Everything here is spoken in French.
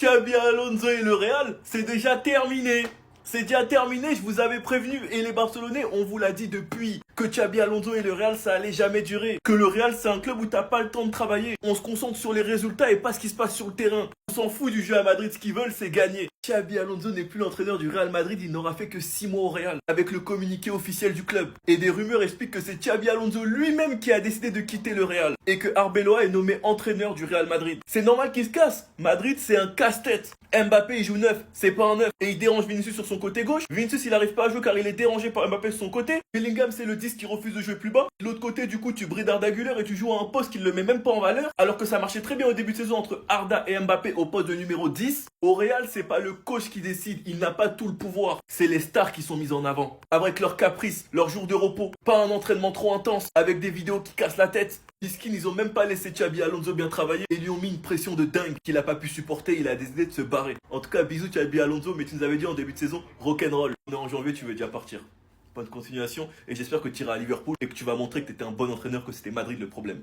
Xabi Alonso et le Real, c'est déjà terminé. C'est déjà terminé, je vous avais prévenu. Et les Barcelonais, on vous l'a dit depuis que Xabi Alonso et le Real, ça allait jamais durer. Que le Real, c'est un club où t'as pas le temps de travailler. On se concentre sur les résultats et pas ce qui se passe sur le terrain. On s'en fout du jeu à Madrid, ce qu'ils veulent, c'est gagner. Xabi Alonso n'est plus l'entraîneur du Real Madrid, il n'aura fait que 6 mois au Real, avec le communiqué officiel du club. Et des rumeurs expliquent que c'est Xabi Alonso lui-même qui a décidé de quitter le Real. Et que Arbeloa est nommé entraîneur du Real Madrid. C'est normal qu'il se casse. Madrid, c'est un casse-tête. Mbappé, il joue neuf, c'est pas un neuf. Et il dérange Vinicius sur son côté gauche. Vinicius, il arrive pas à jouer car il est dérangé par Mbappé sur son côté. Bellingham, c'est le 10 qui refuse de jouer plus bas. De l'autre côté, du coup, tu brides Arda Güler et tu joues à un poste qui ne le met même pas en valeur. Alors que ça marchait très bien au début de saison entre Arda et Mbappé au poste de numéro 10. Au Real, c'est pas le coach qui décide. Il n'a pas tout le pouvoir. C'est les stars qui sont mises en avant. Avec leurs caprices, leurs jours de repos. Pas un entraînement trop intense. Avec des vidéos qui cassent la tête. Miskin, ils ont même pas laissé Xabi Alonso bien travailler et lui ont mis une pression de dingue qu'il a pas pu supporter. Il a décidé de se barrer. En tout cas, bisous Xabi Alonso, mais tu nous avais dit en début de saison, rock'n'roll. On est en janvier, tu veux déjà partir. Bonne continuation et j'espère que tu iras à Liverpool et que tu vas montrer que tu étais un bon entraîneur, que c'était Madrid le problème.